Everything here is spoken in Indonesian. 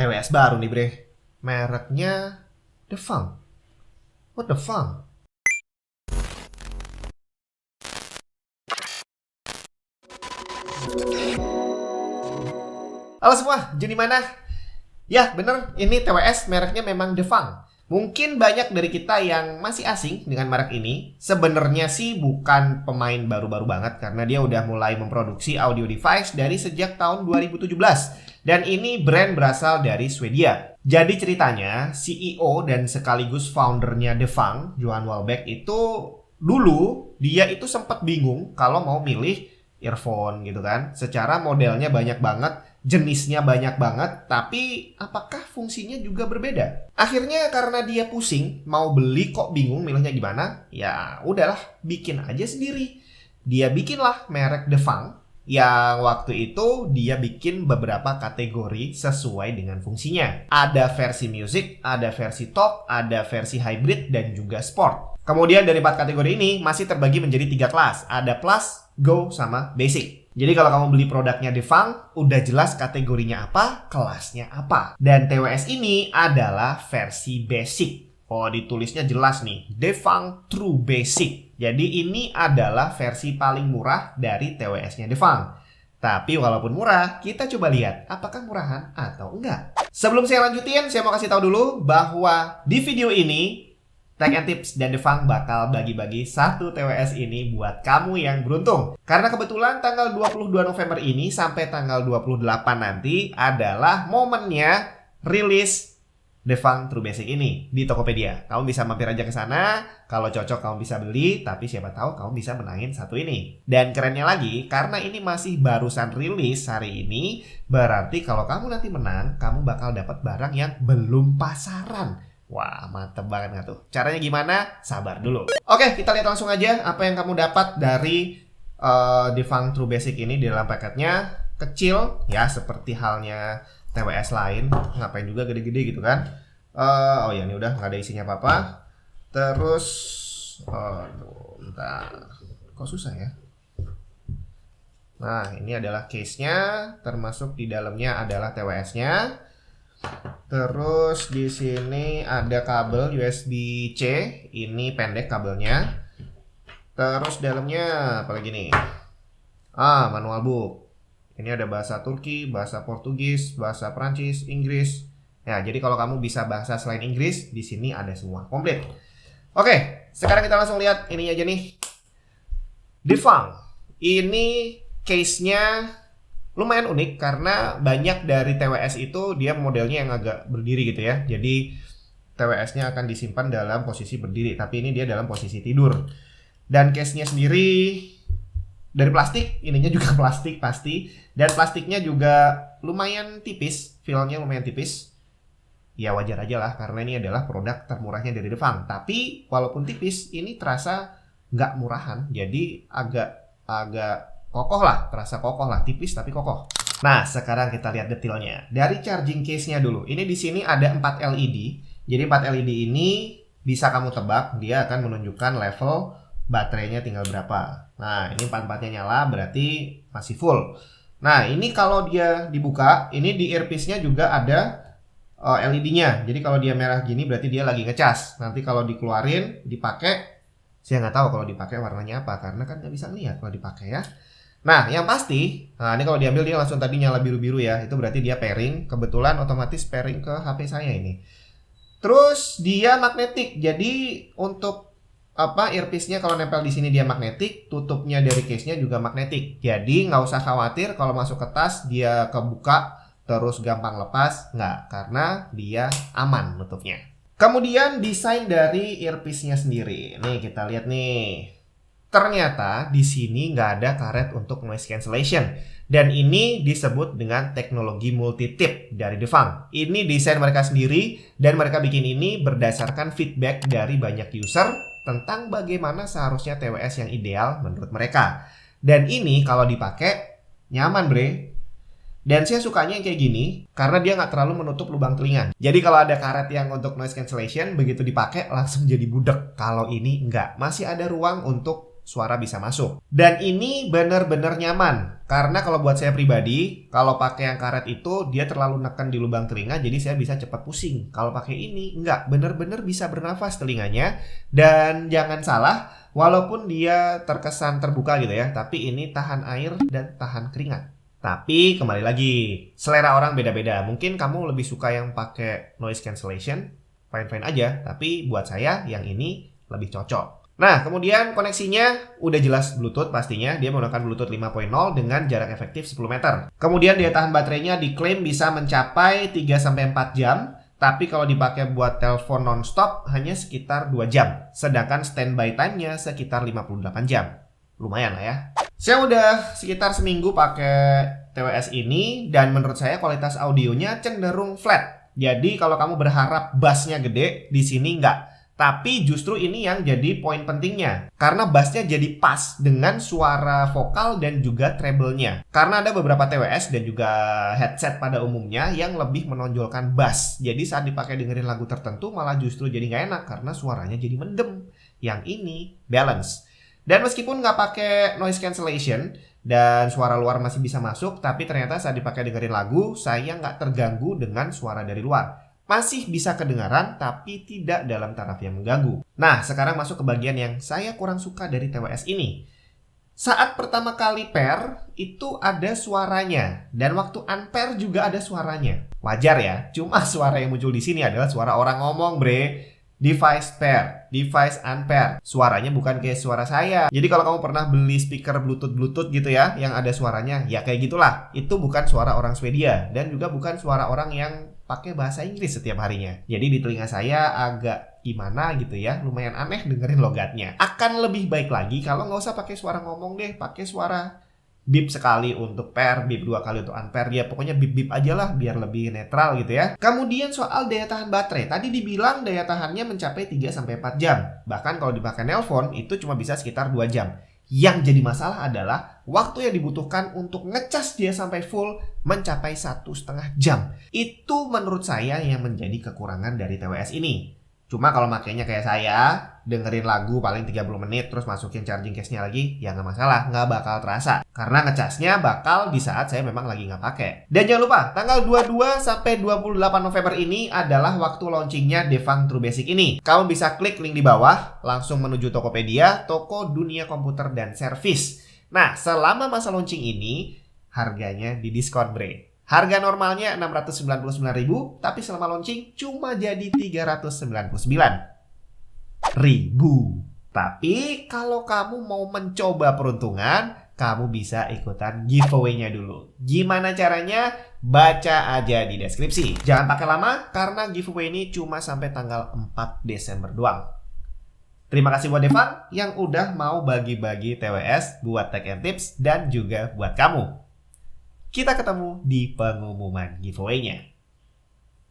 TWS baru nih bre. Mereknya Defang. What the fuck? Halo semua, Juni mana? Ya bener, ini TWS mereknya memang Defang. Mungkin banyak dari kita yang masih asing dengan merek ini. Sebenarnya sih bukan pemain baru-baru banget karena dia udah mulai memproduksi audio device dari sejak tahun 2017. Dan ini brand berasal dari Swedia. Jadi ceritanya CEO dan sekaligus foundernya Defang, Johan Walbeck itu dulu dia itu sempat bingung kalau mau milih earphone gitu kan. Secara modelnya banyak banget, jenisnya banyak banget, tapi apakah fungsinya juga berbeda? Akhirnya karena dia pusing, mau beli kok bingung milihnya gimana, ya udahlah bikin aja sendiri. Dia bikinlah merek Defang, yang waktu itu dia bikin beberapa kategori sesuai dengan fungsinya. Ada versi music, ada versi talk, ada versi hybrid, dan juga sport. Kemudian dari 4 kategori ini masih terbagi menjadi 3 kelas. Ada plus, go, sama basic. Jadi kalau kamu beli produknya Defang, udah jelas kategorinya apa, kelasnya apa. Dan TWS ini adalah versi basic. Oh, ditulisnya jelas nih, Defang True Basic. Jadi ini adalah versi paling murah dari TWS-nya Defang. Tapi walaupun murah, kita coba lihat apakah murahan atau enggak. Sebelum saya lanjutin, saya mau kasih tahu dulu bahwa di video ini Tech and Tips dan Defang bakal bagi-bagi satu TWS ini buat kamu yang beruntung. Karena kebetulan tanggal 22 November ini sampai tanggal 28 nanti adalah momennya rilis Defang True Basic ini di Tokopedia. Kamu bisa mampir aja ke sana, kalau cocok kamu bisa beli, tapi siapa tahu kamu bisa menangin satu ini. Dan kerennya lagi, karena ini masih barusan rilis hari ini, berarti kalau kamu nanti menang, kamu bakal dapat barang yang belum pasaran. Wah, mantep banget gak tuh? Caranya gimana? Sabar dulu. Oke, kita lihat langsung aja apa yang kamu dapat dari Defang True Basic ini di dalam paketnya. Kecil, ya seperti halnya TWS lain. Ngapain juga gede-gede gitu kan. Oh ya, ini udah nggak ada isinya apa-apa. Terus, bentar. Kok susah ya? Nah, ini adalah case-nya. Termasuk di dalamnya adalah TWS-nya. Terus di sini ada kabel USB-C, ini pendek kabelnya. Terus dalamnya apa lagi nih? Manual book. Ini ada bahasa Turki, bahasa Portugis, bahasa Prancis, Inggris. Ya, jadi kalau kamu bisa bahasa selain Inggris, di sini ada semua komplit. Oke, sekarang kita langsung lihat ini aja nih. Defang. Ini case-nya lumayan unik karena banyak dari TWS itu dia modelnya yang agak berdiri gitu ya. Jadi TWS-nya akan disimpan dalam posisi berdiri, tapi ini dia dalam posisi tidur. Dan case-nya sendiri dari plastik, ininya juga plastik pasti. Dan plastiknya juga lumayan tipis, feel-nya lumayan tipis. Ya wajar aja lah karena ini adalah produk termurahnya dari Defang. Tapi walaupun tipis, ini terasa nggak murahan, jadi agak kokoh lah, terasa kokoh lah, tipis tapi kokoh. Nah, sekarang kita lihat detailnya. Dari charging case-nya dulu. Ini di sini ada 4 LED. Jadi 4 LED ini bisa kamu tebak, dia akan menunjukkan level baterainya tinggal berapa. Nah, ini 4-4-nya nyala, berarti masih full. Nah, ini kalau dia dibuka, ini di earpiece-nya juga ada LED-nya. Jadi kalau dia merah gini berarti dia lagi ngecas. Nanti kalau dikeluarin, dipakai, saya nggak tahu kalau dipakai warnanya apa, karena kan nggak bisa lihat kalau dipakai ya. Nah, yang pasti, nah ini kalau diambil dia langsung tadi nyala biru-biru ya. Itu berarti dia pairing. Kebetulan otomatis pairing ke HP saya ini. Terus dia magnetik. Jadi untuk earpiece-nya kalau nempel di sini dia magnetik, tutupnya dari case-nya juga magnetik. Jadi nggak usah khawatir kalau masuk ke tas dia kebuka terus gampang lepas, nggak, karena dia aman nutupnya. Kemudian desain dari earpiece-nya sendiri. Nih kita lihat nih. Ternyata di sini nggak ada karet untuk noise cancellation. Dan ini disebut dengan teknologi multi-tip dari Defang. Ini desain mereka sendiri dan mereka bikin ini berdasarkan feedback dari banyak user tentang bagaimana seharusnya TWS yang ideal menurut mereka. Dan ini kalau dipakai nyaman bre. Dan saya sukanya yang kayak gini karena dia nggak terlalu menutup lubang telinga. Jadi kalau ada karet yang untuk noise cancellation, begitu dipakai langsung jadi budek. Kalau ini nggak, masih ada ruang untuk suara bisa masuk. Dan ini benar-benar nyaman. Karena kalau buat saya pribadi, kalau pakai yang karet itu dia terlalu neken di lubang telinga, jadi saya bisa cepat pusing. Kalau pakai ini enggak, benar-benar bisa bernafas telinganya. Dan jangan salah, walaupun dia terkesan terbuka gitu ya, tapi ini tahan air dan tahan keringat. Tapi kembali lagi, selera orang beda-beda. Mungkin kamu lebih suka yang pakai noise cancellation, fine-fine aja. Tapi buat saya yang ini lebih cocok. Nah, kemudian koneksinya udah jelas Bluetooth pastinya. Dia menggunakan Bluetooth 5.0 dengan jarak efektif 10 meter. Kemudian daya tahan baterainya diklaim bisa mencapai 3-4 jam. Tapi kalau dipakai buat telepon non-stop hanya sekitar 2 jam. Sedangkan standby time-nya sekitar 58 jam. Lumayan lah ya. Saya udah sekitar seminggu pakai TWS ini. Dan menurut saya kualitas audionya cenderung flat. Jadi kalau kamu berharap bassnya gede, di sini enggak. Tapi justru ini yang jadi poin pentingnya. Karena bassnya jadi pas dengan suara vokal dan juga treble-nya. Karena ada beberapa TWS dan juga headset pada umumnya yang lebih menonjolkan bass. Jadi saat dipakai dengerin lagu tertentu malah justru jadi nggak enak karena suaranya jadi mendem. Yang ini balance. Dan meskipun nggak pakai noise cancellation dan suara luar masih bisa masuk, tapi ternyata saat dipakai dengerin lagu, saya nggak terganggu dengan suara dari luar. Masih bisa kedengaran, tapi tidak dalam taraf yang mengganggu. Nah, sekarang masuk ke bagian yang saya kurang suka dari TWS ini. Saat pertama kali pair, itu ada suaranya. Dan waktu unpair juga ada suaranya. Wajar ya, cuma suara yang muncul di sini adalah suara orang ngomong, bre. Device pair, device unpair. Suaranya bukan kayak suara saya. Jadi kalau kamu pernah beli speaker Bluetooth gitu ya, yang ada suaranya, ya kayak gitulah. Itu bukan suara orang Swedia. Dan juga bukan suara orang yang pakai bahasa Inggris setiap harinya. Jadi di telinga saya agak gimana gitu ya, lumayan aneh dengerin logatnya. Akan lebih baik lagi kalau nggak usah pakai suara ngomong deh, pakai suara beep sekali untuk pair, beep 2 kali untuk unpair. Ya pokoknya beep-beep aja lah biar lebih netral gitu ya. Kemudian soal daya tahan baterai. Tadi dibilang daya tahannya mencapai 3-4 jam. Bahkan kalau dipakai nelpon itu cuma bisa sekitar 2 jam. Yang jadi masalah adalah waktu yang dibutuhkan untuk ngecas dia sampai full mencapai 1,5 jam. Itu menurut saya yang menjadi kekurangan dari TWS ini. Cuma kalau makainya kayak saya, dengerin lagu paling 30 menit terus masukin charging case-nya lagi, ya nggak masalah, nggak bakal terasa. Karena ngecasnya bakal di saat saya memang lagi nggak pakai. Dan jangan lupa, tanggal 22 sampai 28 November ini adalah waktu launchingnya Devang True Basic ini. Kamu bisa klik link di bawah, langsung menuju Tokopedia, toko dunia komputer dan servis. Nah, selama masa launching ini, harganya didiskon, bre. Harga normalnya 699.000, tapi selama launching cuma jadi 399.000. Tapi kalau kamu mau mencoba peruntungan, kamu bisa ikutan giveaway-nya dulu. Gimana caranya? Baca aja di deskripsi. Jangan pakai lama karena giveaway ini cuma sampai tanggal 4 Desember doang. Terima kasih buat Devang yang udah mau bagi-bagi TWS buat Tech and Tips dan juga buat kamu. Kita ketemu di pengumuman giveaway-nya.